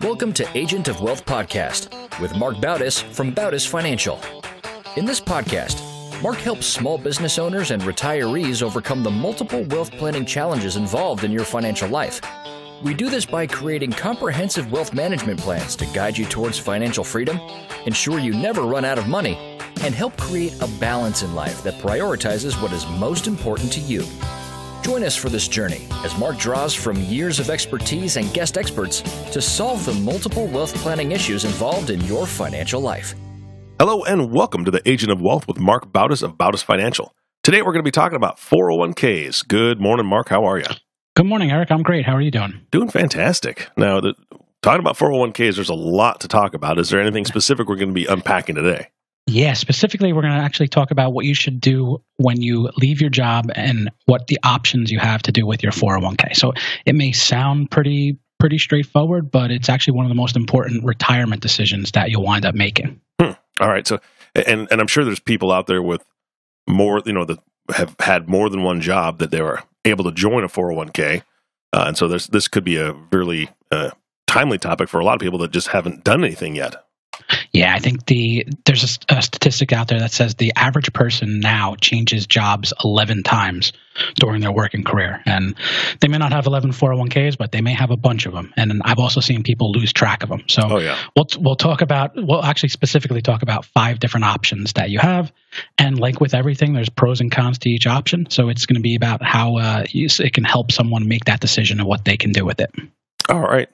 Welcome to Agent of Wealth Podcast with Marc Bautis from Bautis Financial. In this podcast, Marc helps small business owners and retirees overcome the multiple wealth planning challenges involved in your financial life. We do this by creating comprehensive wealth management plans to guide you towards financial freedom, ensure you never run out of money, and help create a balance in life that prioritizes what is most important to you. Join us for this journey as Marc draws from years of expertise and guest experts to solve the multiple wealth planning issues involved in your financial life. Hello and welcome to the Agent of Wealth with Marc Bautis of Bautis Financial. Today we're going to be talking about 401ks. Good morning, Marc. How are you? Good morning, Eric. I'm great. How are you doing? Doing fantastic. Now, talking about 401ks, there's a lot to talk about. Is there anything specific we're going to be unpacking today? Yeah, specifically, we're going to actually talk about what you should do when you leave your job and what the options you have to do with your 401k. So it may sound pretty straightforward, but it's actually one of the most important retirement decisions that you'll wind up making. All right. So, and I'm sure there's people out there with more, that have had more than one job that they were able to join a 401k. And so this could be a really timely topic for a lot of people that just haven't done anything yet. Yeah, I think there's a statistic out there that says the average person now changes jobs 11 times during their working career. And they may not have 11 401ks, but they may have a bunch of them. And I've also seen people lose track of them. So we'll actually specifically talk about 5 different options that you have. And like with everything, there's pros and cons to each option. So it's going to be about how it can help someone make that decision and what they can do with it. All right.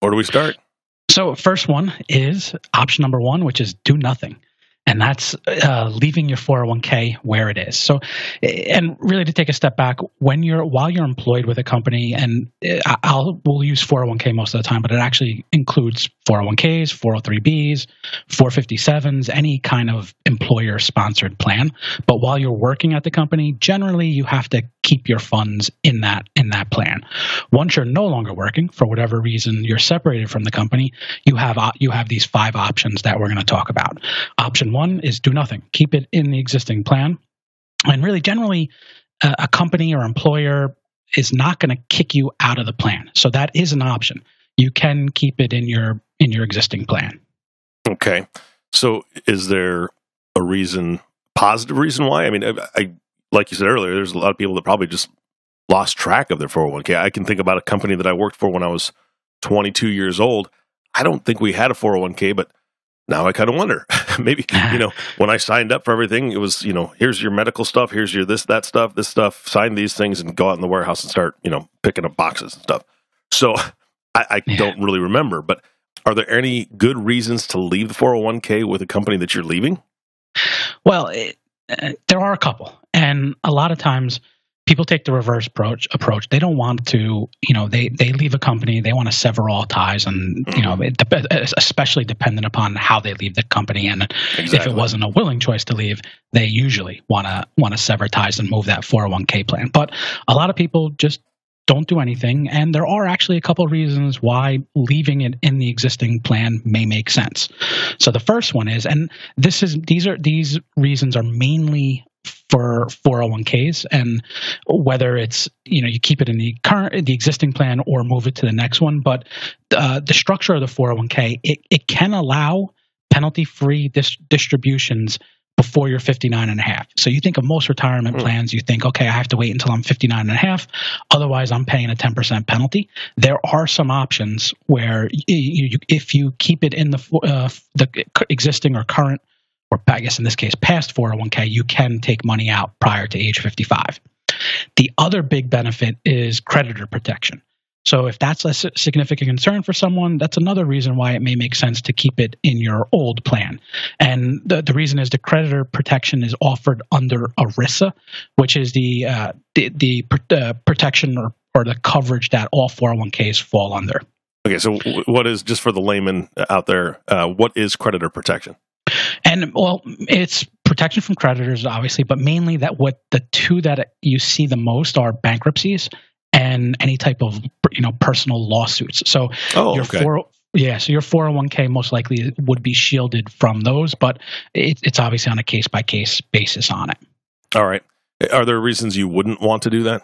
Where do we start? So first one is option number 1, which is do nothing. And that's leaving your 401k where it is. So, and really to take a step back, while you're employed with a company, and we'll use 401k most of the time, but it actually includes 401ks, 403bs, 457s, any kind of employer-sponsored plan. But while you're working at the company, generally you have to keep your funds in that plan. Once you're no longer working, for whatever reason you're separated from the company, you have these 5 options that we're going to talk about. Option 1 is do nothing. Keep it in the existing plan. And really, generally, a company or employer is not going to kick you out of the plan. So that is an option. You can keep it in your existing plan. Okay. So is there a positive reason why? I mean, I like you said earlier, there's a lot of people that probably just lost track of their 401k. I can think about a company that I worked for when I was 22 years old. I don't think we had a 401k, but now I kind of wonder. Maybe, when I signed up for everything, it was, here's your medical stuff, here's your this stuff, sign these things and go out in the warehouse and start, picking up boxes and stuff. So I don't really remember, but are there any good reasons to leave the 401k with a company that you're leaving? Well, there are a couple. And a lot of times people take the reverse approach. They don't want to, they leave a company, they want to sever all ties, and, especially dependent upon how they leave the company. And If it wasn't a willing choice to leave, they usually want to sever ties and move that 401k plan. But a lot of people just don't do anything. And there are actually a couple of reasons why leaving it in the existing plan may make sense. So the first one is, and these reasons are mainly for 401ks, and whether it's, you keep it in the existing plan or move it to the next one. But the structure of the 401k, it can allow penalty-free distributions before you're 59 and a half. So you think of most retirement plans, you think, okay, I have to wait until I'm 59 and a half. Otherwise, I'm paying a 10% penalty. There are some options where if you keep it in the existing or current, or I guess in this case, past 401k, you can take money out prior to age 55. The other big benefit is creditor protection. So if that's a significant concern for someone, that's another reason why it may make sense to keep it in your old plan. And the reason is the creditor protection is offered under ERISA, which is the protection or the coverage that all 401ks fall under. Okay, so what is, just for the layman out there, what is creditor protection? And it's protection from creditors, obviously, but mainly what the two that you see the most are bankruptcies and any type of personal lawsuits. So your 401k most likely would be shielded from those, but it's obviously on a case by case basis on it. All right. Are there reasons you wouldn't want to do that?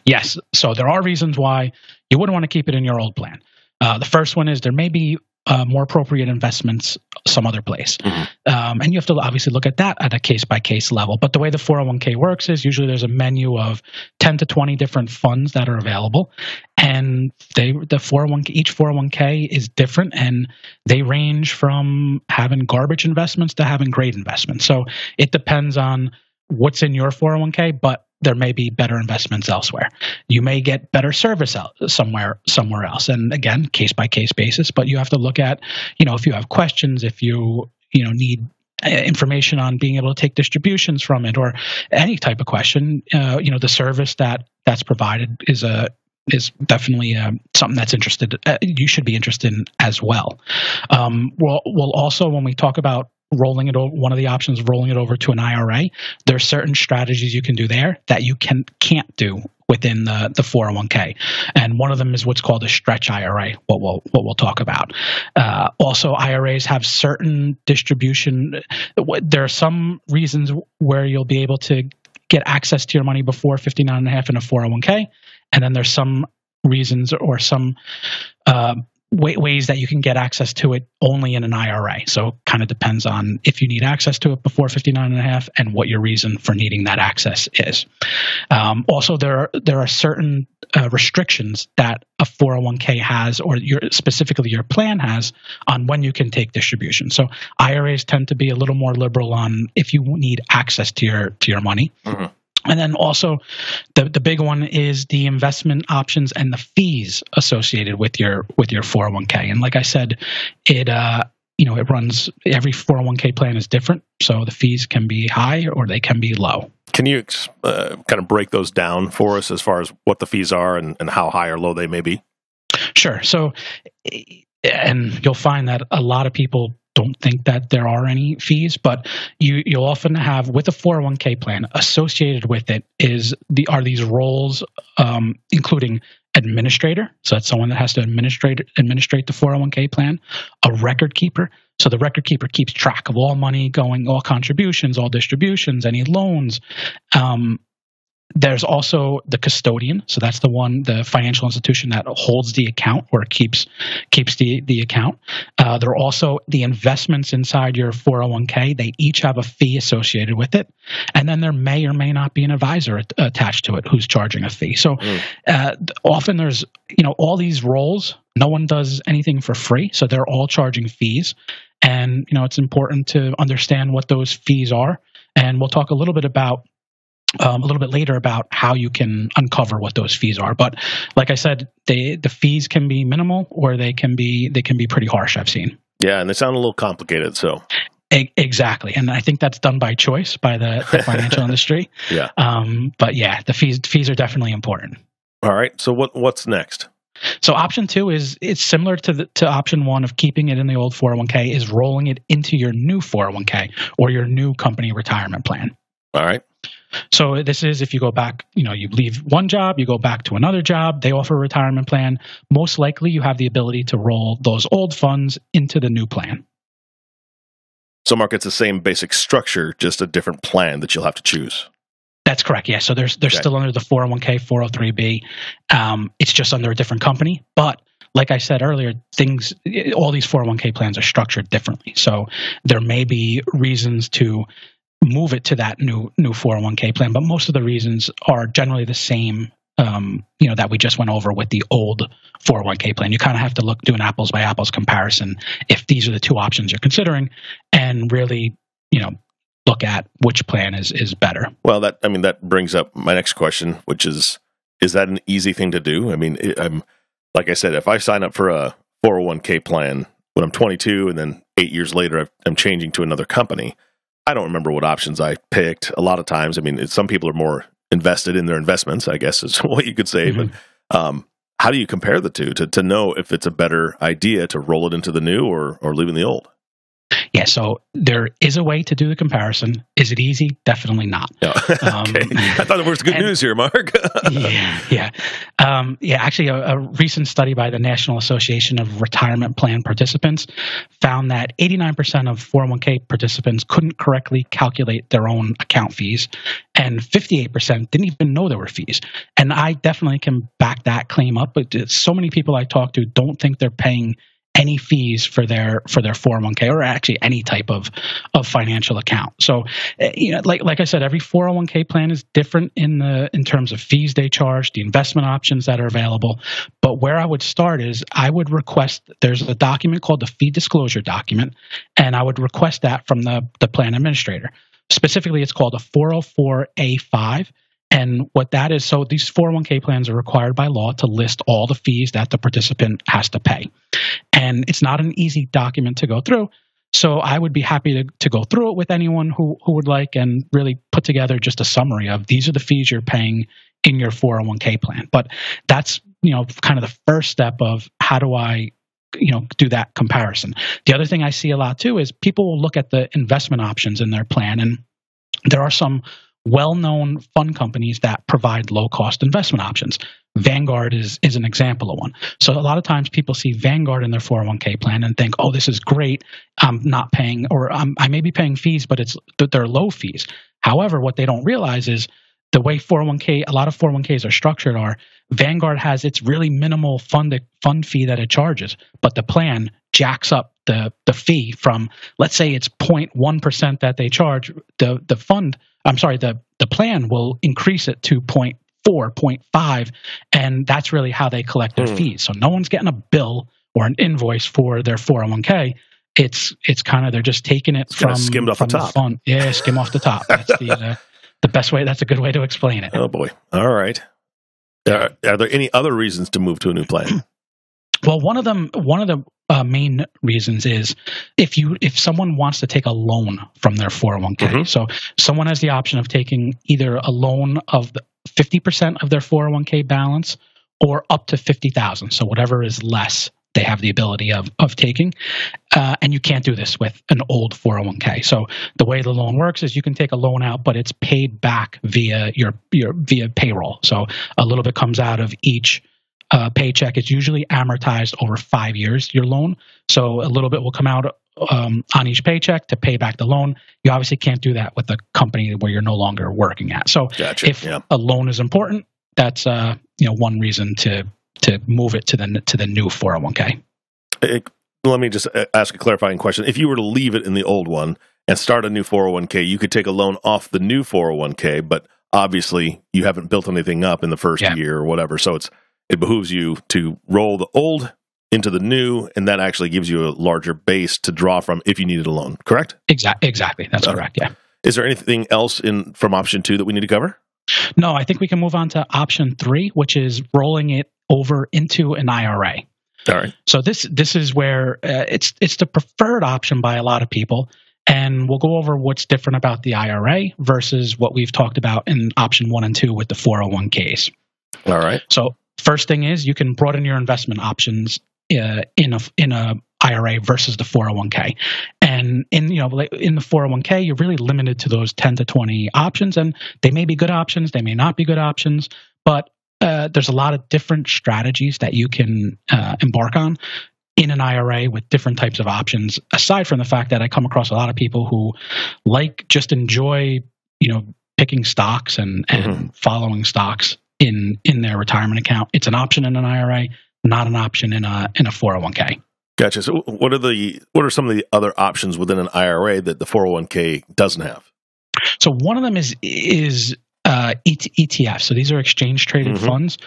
Yes. So there are reasons why you wouldn't want to keep it in your old plan. The first one is there may be more appropriate investments some other place. And you have to obviously look at that at a case-by-case level. But the way the 401k works is usually there's a menu of 10 to 20 different funds that are available. And each 401k is different, and they range from having garbage investments to having great investments. So it depends on what's in your 401k, but there may be better investments elsewhere. You may get better service out somewhere else. And again, case by case basis, but you have to look at, if you have questions, if you need information on being able to take distributions from it, or any type of question, the service that's provided is definitely something that's you should be interested in as well. We'll also, when we talk about rolling it over, one of the options, rolling it over to an IRA, there are certain strategies you can do there that you can't do within the 401k. And one of them is what's called a stretch IRA, what we'll talk about. Also, IRAs have certain distribution. There are some reasons where you'll be able to get access to your money before 59.5 in a 401k. And then there's some reasons or some ways that you can get access to it only in an IRA. So kind of depends on if you need access to it before 59.5 and what your reason for needing that access is. Also, there are certain restrictions that a 401k has, or specifically your plan has, on when you can take distribution. So IRAs tend to be a little more liberal on if you need access to your money. And then also the big one is the investment options and the fees associated with your 401k. And like I said, it runs, every 401k plan is different. So the fees can be high or they can be low. Can you kind of break those down for us as far as what the fees are and how high or low they may be? Sure. So, and you'll find that a lot of people don't think that there are any fees, but you'll often have, with a 401k plan, associated with it are these roles, including administrator. So that's someone that has to administrate the 401k plan, a record keeper. So the record keeper keeps track of all money going, all contributions, all distributions, any loans. There's also the custodian. So that's the financial institution that holds the account or keeps the account. There are also the investments inside your 401k. They each have a fee associated with it. And then there may or may not be an advisor attached to it who's charging a fee. So often there's, all these roles, no one does anything for free. So they're all charging fees. And, it's important to understand what those fees are. And we'll talk a little bit later about how you can uncover what those fees are. But like I said, the fees can be minimal or they can be pretty harsh, I've seen. Yeah, and they sound a little complicated. So exactly, and I think that's done by choice by the financial industry. Yeah. But yeah, the fees are definitely important. All right. So what's next? So option 2 it's similar to option 1 of keeping it in the old 401k, is rolling it into your new 401k or your new company retirement plan. All right. So this is if you go back, you leave one job, you go back to another job, they offer a retirement plan. Most likely you have the ability to roll those old funds into the new plan. So Mark, it's the same basic structure, just a different plan that you'll have to choose. That's correct. Yeah. So they're still under the 401k, 403b. It's just under a different company. But like I said earlier, all these 401k plans are structured differently. So there may be reasons to move it to that new 401k plan, but most of the reasons are generally the same, that we just went over with the old 401k plan. You kind of have to do an apples by apples comparison if these are the two options you're considering, and really, look at which plan is better. Well, that brings up my next question, which is that an easy thing to do? I mean, like I said, if I sign up for a 401k plan when I'm 22 and then 8 years later I'm changing to another company, I don't remember what options I picked a lot of times. I mean, some people are more invested in their investments, I guess is what you could say. Mm-hmm. But how do you compare the two to know if it's a better idea to roll it into the new or leave in the old? Yeah, so there is a way to do the comparison. Is it easy? Definitely not. No. Okay. I thought there was good news here, Mark. Yeah. Actually, a recent study by the National Association of Retirement Plan Participants found that 89% of 401k participants couldn't correctly calculate their own account fees, and 58% didn't even know there were fees. And I definitely can back that claim up. But so many people I talk to don't think they're paying any fees for their 401k or actually any type of financial account. So, like I said, every 401k plan is different in terms of fees they charge, the investment options that are available. But where I would start is I would request, there's a document called the fee disclosure document, and I would request that from the plan administrator. Specifically, it's called a 404A5. And what that is, so these 401k plans are required by law to list all the fees that the participant has to pay. And it's not an easy document to go through. So I would be happy to go through it with anyone who would like and really put together just a summary of these are the fees you're paying in your 401k plan. But that's, kind of the first step of how do I do that comparison. The other thing I see a lot too is people will look at the investment options in their plan, and there are some well-known fund companies that provide low-cost investment options. Vanguard is an example of one. So a lot of times people see Vanguard in their 401k plan and think, oh, this is great. I'm not paying, or I may be paying fees, but they're low fees. However, what they don't realize is the way a lot of 401ks are structured are Vanguard has its really minimal fund fee that it charges, but the plan jacks up the fee from, let's say it's 0.1% that they charge. The plan will increase it to 0.4, 0.5, and that's really how they collect their fees. So no one's getting a bill or an invoice for their 401k. It's kind of, they're just taking it from skimmed off the top. Fund. Yeah, skim off the top. That's the best way. That's a good way to explain it. Oh boy. All right. Are there any other reasons to move to a new plan? Well, one of the main reasons is if someone wants to take a loan from their 401k. Mm-hmm. So someone has the option of taking either a loan of 50% of their 401k balance or up to $50,000. So whatever is less, they have the ability of taking. And you can't do this with an old 401k. So the way the loan works is you can take a loan out, but it's paid back via via payroll. So a little bit comes out of each paycheck. It's usually amortized over 5 years, your loan. So a little bit will come out on each paycheck to pay back the loan. You obviously can't do that with a company where you're no longer working at. So if a loan is important, that's one reason to move it to the new 401k. Let me just ask a clarifying question. If you were to leave it in the old one and start a new 401k, you could take a loan off the new 401k, but obviously you haven't built anything up in the first year or whatever. So it behooves you to roll the old into the new, and that actually gives you a larger base to draw from if you needed a loan, correct? Exactly. That's correct, yeah. Is there anything else from option 2 that we need to cover? No, I think we can move on to option 3, which is rolling it over into an IRA. All right. So this is where it's the preferred option by a lot of people, and we'll go over what's different about the IRA versus what we've talked about in option 1 and 2 with the 401ks. All right. So first thing is you can broaden your investment options in a IRA versus the 401k. And in the 401k, you're really limited to those 10 to 20 options, and they may be good options, they may not be good options, but there's a lot of different strategies that you can embark on in an IRA with different types of options, aside from the fact that I come across a lot of people who just enjoy, picking stocks and following stocks in their retirement account. It's an option in an IRA, not an option in a 401k. Gotcha. So what are some of the other options within an IRA that the 401k doesn't have? So one of them is ETFs. So these are exchange traded funds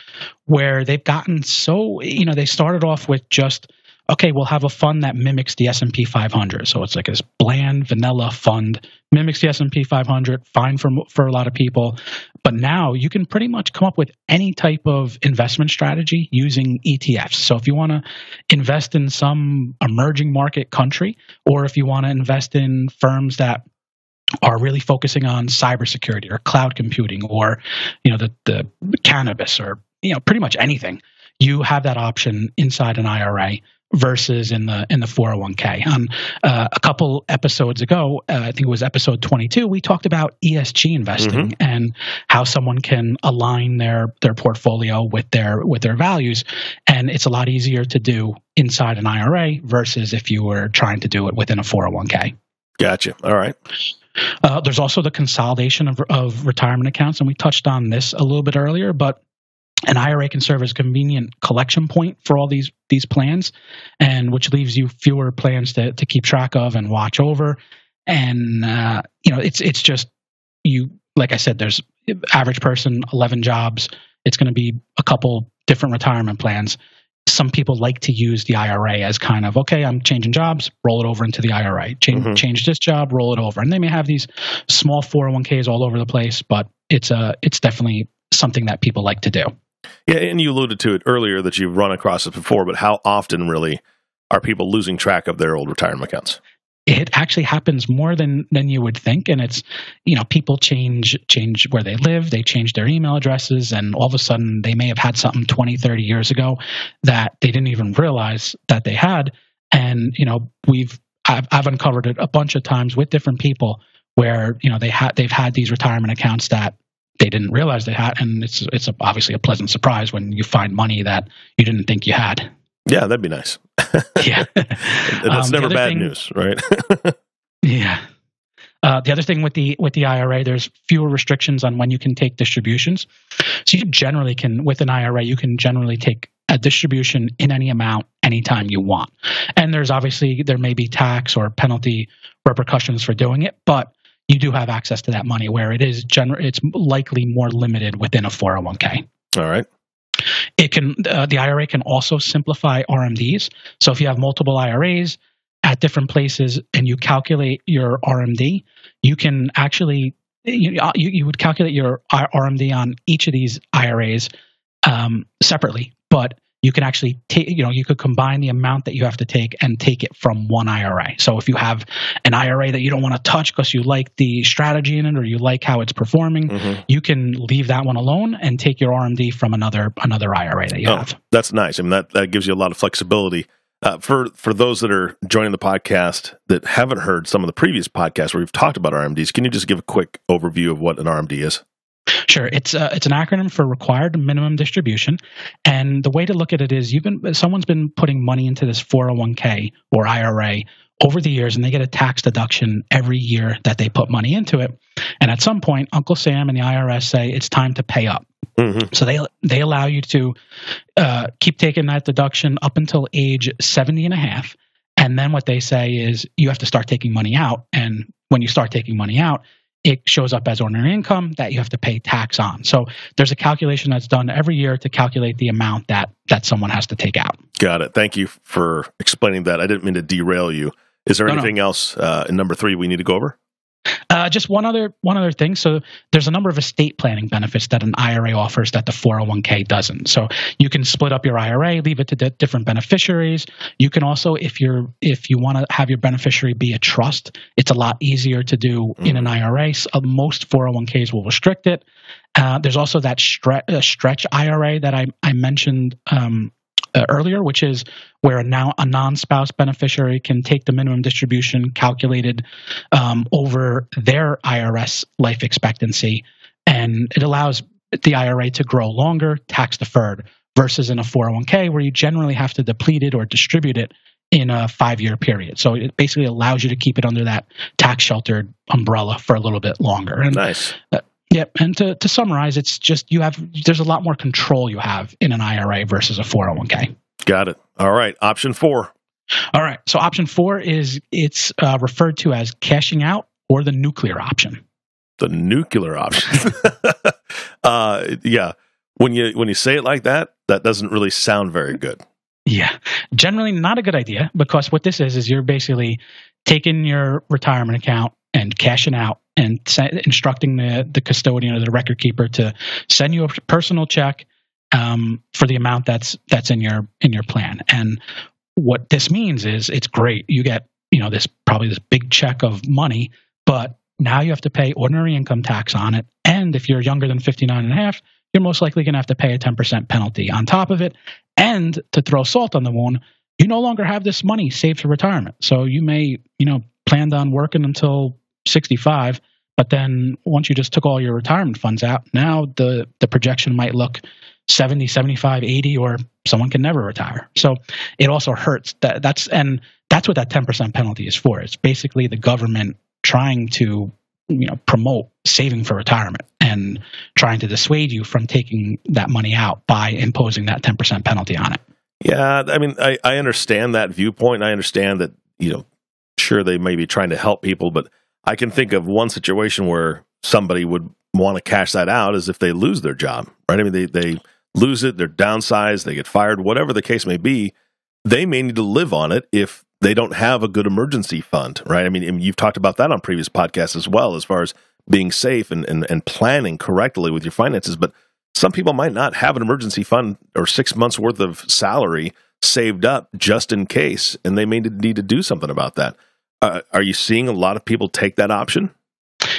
where they've gotten they started off with just, okay, we'll have a fund that mimics the S&P 500. So it's like this bland, vanilla fund, mimics the S&P 500, fine for a lot of people. But now you can pretty much come up with any type of investment strategy using ETFs. So if you want to invest in some emerging market country, or if you want to invest in firms that are really focusing on cybersecurity or cloud computing or, the cannabis or, pretty much anything, you have that option inside an IRA versus in the 401k. On a couple episodes ago, I think it was episode 22, we talked about ESG investing and how someone can align their portfolio with their values, and it's a lot easier to do inside an IRA versus if you were trying to do it within a 401k. Gotcha. All right. There's also the consolidation of retirement accounts, and we touched on this a little bit earlier, but an IRA can serve as a convenient collection point for all these plans, and which leaves you fewer plans to keep track of and watch over. And it's just you. Like I said, there's average person, 11 jobs. It's going to be a couple different retirement plans. Some people like to use the IRA as kind of, okay, I'm changing jobs, roll it over into the IRA. Change this job, roll it over. And they may have these small 401ks all over the place, but it's definitely something that people like to do. Yeah, and you alluded to it earlier that you've run across it before, but how often really are people losing track of their old retirement accounts? It actually happens more than you would think, and it's, people change where they live, they change their email addresses, and all of a sudden they may have had something 20, 30 years ago that they didn't even realize that they had. And I've uncovered it a bunch of times with different people where they've had these retirement accounts that they didn't realize they had, and it's obviously a pleasant surprise when you find money that you didn't think you had. Yeah, that'd be nice. Yeah. That's never bad news, right? Yeah. The other thing with the IRA, there's fewer restrictions on when you can take distributions. So you generally can, with an IRA, you can generally take a distribution in any amount, anytime you want. And there may be tax or penalty repercussions for doing it, but you do have access to that money, where it's likely more limited within a 401k. All right. It can the IRA can also simplify RMDs. So if you have multiple IRAs at different places and you calculate your RMD, you can actually you would calculate your RMD on each of these IRAs separately, but you can actually take, you could combine the amount that you have to take and take it from one IRA. So if you have an IRA that you don't want to touch because you like the strategy in it or you like how it's performing, you can leave that one alone and take your RMD from another IRA that you have. That's nice. I mean, that gives you a lot of flexibility. For those that are joining the podcast that haven't heard some of the previous podcasts where we've talked about RMDs, can you just give a quick overview of what an RMD is? Sure. It's an acronym for Required Minimum Distribution. And the way to look at it is someone's been putting money into this 401k or IRA over the years, and they get a tax deduction every year that they put money into it. And at some point, Uncle Sam and the IRS say it's time to pay up. So they allow you to keep taking that deduction up until age 70 and a half. And then what they say is you have to start taking money out. And when you start taking money out, it shows up as ordinary income that you have to pay tax on. So there's a calculation that's done every year to calculate the amount that someone has to take out. Got it. Thank you for explaining that. I didn't mean to derail you. Is there anything else in number 3 we need to go over? Just one other thing. So there's a number of estate planning benefits that an IRA offers that the 401k doesn't. So you can split up your IRA, leave it to different beneficiaries. You can also, if you want to have your beneficiary be a trust, it's a lot easier to do in an IRA. Most 401ks will restrict it. There's also that stretch IRA that I mentioned earlier, which is where a non-spouse beneficiary can take the minimum distribution calculated over their IRS life expectancy, and it allows the IRA to grow longer, tax deferred, versus in a 401k where you generally have to deplete it or distribute it in a 5-year period. So it basically allows you to keep it under that tax sheltered umbrella for a little bit longer. And, nice. Yep. And to summarize, it's just there's a lot more control you have in an IRA versus a 401k. Got it. All right. Option 4. All right. So option 4 is it's referred to as cashing out or the nuclear option. The nuclear option. Yeah. When you say it like that, that doesn't really sound very good. Yeah. Generally not a good idea, because what this is you're basically taking your retirement account and cashing out and instructing the custodian or the record keeper to send you a personal check for the amount that's in your plan. And what this means is it's great. You get this big check of money, but now you have to pay ordinary income tax on it. And if you're younger than 59 and a half, you're most likely going to have to pay a 10% penalty on top of it. And to throw salt on the wound, you no longer have this money saved for retirement. So you may, planned on working until 65, but then once you just took all your retirement funds out, now the projection might look 70, 75, 80, or someone can never retire. So it also hurts. That's what that 10% penalty is for. It's basically the government trying to promote saving for retirement and trying to dissuade you from taking that money out by imposing that 10% penalty on it. Yeah, I mean, I understand that viewpoint. I understand that, sure, they may be trying to help people, but I can think of one situation where somebody would want to cash that out is if they lose their job, right? I mean, they lose it, they're downsized, they get fired, whatever the case may be. They may need to live on it if they don't have a good emergency fund, right? I mean, you've talked about that on previous podcasts as well, as far as being safe and planning correctly with your finances. But some people might not have an emergency fund or 6 months worth of salary saved up just in case, and they may need to do something about that. Are you seeing a lot of people take that option?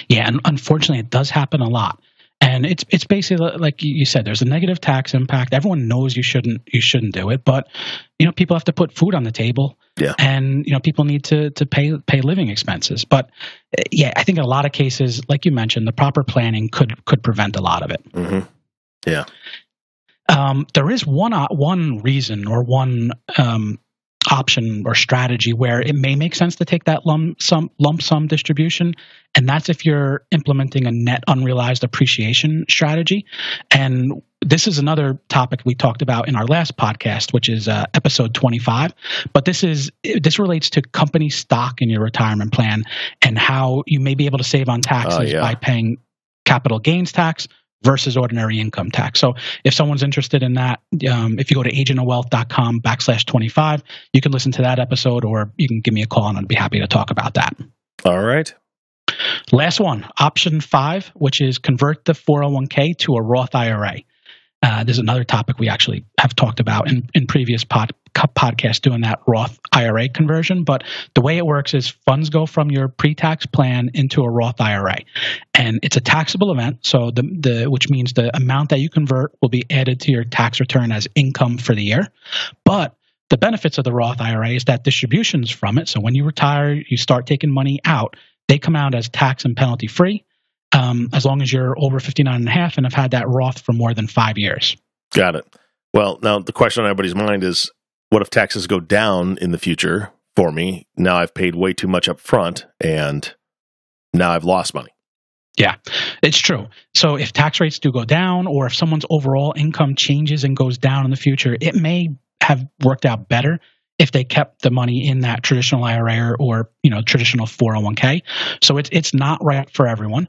Yeah, and unfortunately, it does happen a lot. And it's basically like you said, there's a negative tax impact. Everyone knows you shouldn't do it, but people have to put food on the table. Yeah. And people need to pay living expenses. But yeah, I think in a lot of cases, like you mentioned, the proper planning could prevent a lot of it. Mm-hmm. Yeah. There is one reason or one option or strategy where it may make sense to take that lump sum distribution, and that's if you're implementing a net unrealized appreciation strategy. And this is another topic we talked about in our last podcast, which is episode 25. But this relates to company stock in your retirement plan and how you may be able to save on taxes by paying capital gains tax versus ordinary income tax. So if someone's interested in that, if you go to agentofwealth.com/25, you can listen to that episode, or you can give me a call and I'd be happy to talk about that. All right. Last one, option 5, which is convert the 401k to a Roth IRA. There's another topic we actually have talked about in previous podcasts, doing that Roth IRA conversion. But the way it works is funds go from your pre-tax plan into a Roth IRA, and it's a taxable event. So which means the amount that you convert will be added to your tax return as income for the year. But the benefits of the Roth IRA is that distributions from it, so when you retire, you start taking money out, they come out as tax and penalty free. As long as you're over 59 and a half and have had that Roth for more than 5 years. Got it. Well, now the question on everybody's mind is, what if taxes go down in the future for me? Now I've paid way too much up front and now I've lost money. Yeah, it's true. So if tax rates do go down, or if someone's overall income changes and goes down in the future, it may have worked out better if they kept the money in that traditional IRA or traditional 401k. So it's not right for everyone.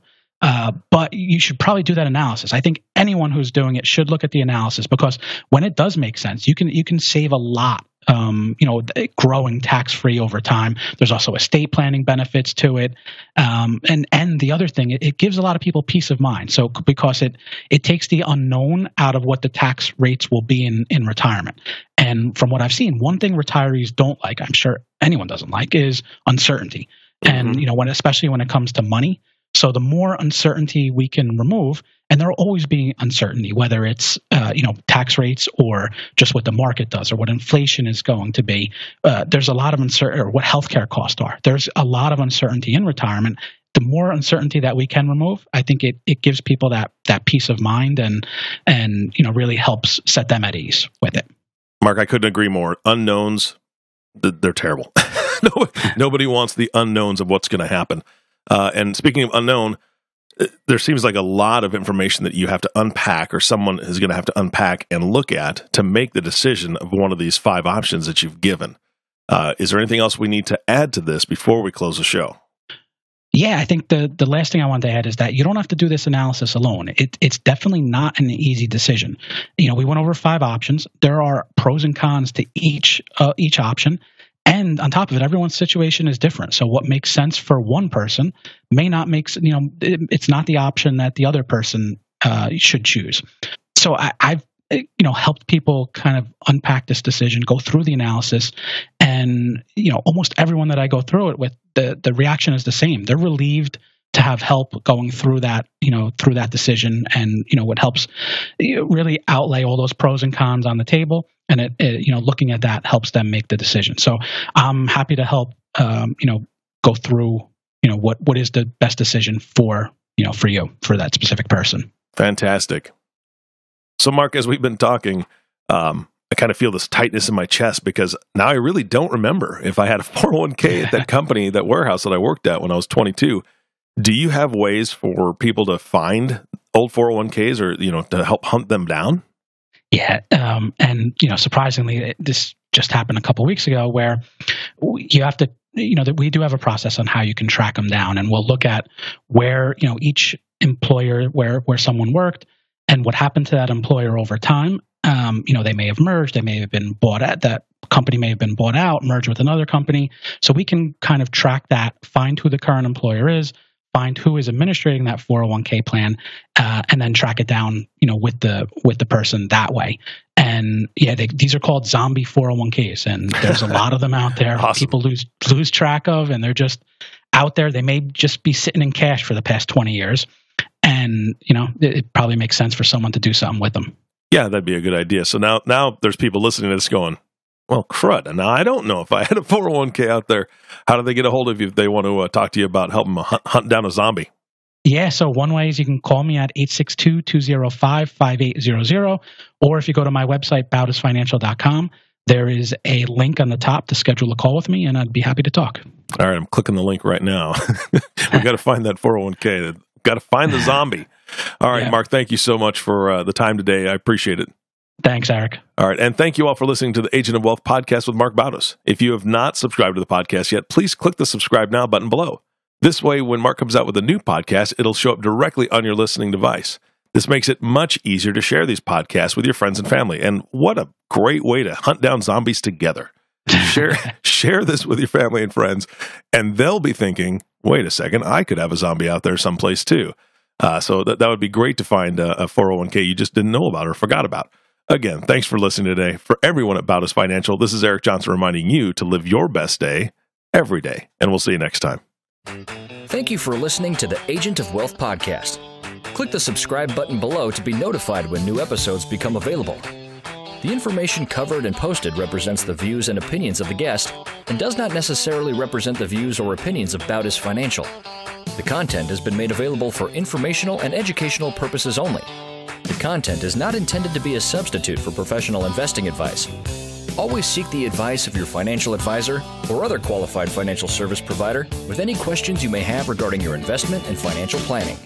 But you should probably do that analysis. I think anyone who's doing it should look at the analysis, because when it does make sense, you can save a lot, growing tax-free over time. There's also estate planning benefits to it. And the other thing, it gives a lot of people peace of mind. So because it takes the unknown out of what the tax rates will be in retirement. And from what I've seen, one thing retirees don't like, I'm sure anyone doesn't like, is uncertainty. Mm-hmm. And especially when it comes to money. So the more uncertainty we can remove, and there will always be uncertainty, whether it's tax rates or just what the market does or what inflation is going to be. There's a lot of uncertainty, or what healthcare costs are. There's a lot of uncertainty in retirement. The more uncertainty that we can remove, I think it gives people that peace of mind and really helps set them at ease with it. Mark, I couldn't agree more. Unknowns, they're terrible. Nobody wants the unknowns of what's going to happen. And speaking of unknown, there seems like a lot of information that you have to unpack, or someone is going to have to unpack and look at to make the decision of one of these 5 options that you've given. Is there anything else we need to add to this before we close the show? Yeah, I think the last thing I want to add is that you don't have to do this analysis alone. It's definitely not an easy decision. We went over 5 options. There are pros and cons to each option. And on top of it, everyone's situation is different. So what makes sense for one person may not make, it's not the option that the other person should choose. So I've helped people kind of unpack this decision, go through the analysis, and almost everyone that I go through it with, the reaction is the same. They're relieved to have help going through that, through that decision, and what helps really outlay all those pros and cons on the table. and it looking at that helps them make the decision. So I'm happy to help go through what is the best decision for for that specific person. Fantastic. So Mark, as we've been talking, I kind of feel this tightness in my chest because now I really don't remember if I had a 401k at that company, that warehouse that I worked at when I was 22. Do you have ways for people to find old 401ks or, to help hunt them down? Yeah. And surprisingly, this just happened a couple of weeks ago where you have to, that we do have a process on how you can track them down, and we'll look at where, each employer, where someone worked and what happened to that employer over time. They may have merged, they may have been bought out, that company may have been bought out, merged with another company. So we can kind of track that, find who the current employer is, find who is administrating that 401k plan, and then track it down, with the person that way. And yeah, these are called zombie 401ks, and there's a lot of them out there. Awesome. People lose track of, and they're just out there. They may just be sitting in cash for the past 20 years, and it probably makes sense for someone to do something with them. Yeah, that'd be a good idea. So now there's people listening to this going, well, crud. Now, I don't know if I had a 401k out there. How do they get a hold of you if they want to talk to you about helping hunt down a zombie? Yeah, so one way is you can call me at 862-205-5800, or if you go to my website, bautisfinancial.com, there is a link on the top to schedule a call with me, and I'd be happy to talk. All right, I'm clicking the link right now. We got to find that 401k. Got to find the zombie. All right, yeah. Mark, thank you so much for the time today. I appreciate it. Thanks, Eric. All right, and thank you all for listening to the Agent of Wealth podcast with Marc Bautis. If you have not subscribed to the podcast yet, please click the subscribe now button below. This way, when Mark comes out with a new podcast, it'll show up directly on your listening device. This makes it much easier to share these podcasts with your friends and family. And what a great way to hunt down zombies together. Share this with your family and friends, and they'll be thinking, wait a second, I could have a zombie out there someplace too. So that would be great to find a 401k you just didn't know about or forgot about. Again, thanks for listening today. For everyone at Bautis Financial, this is Eric Johnson reminding you to live your best day every day, and we'll see you next time. Thank you for listening to the Agent of Wealth podcast. Click the subscribe button below to be notified when new episodes become available. The information covered and posted represents the views and opinions of the guest and does not necessarily represent the views or opinions of Bautis Financial. The content has been made available for informational and educational purposes only. The content is not intended to be a substitute for professional investing advice. Always seek the advice of your financial advisor or other qualified financial service provider with any questions you may have regarding your investment and financial planning.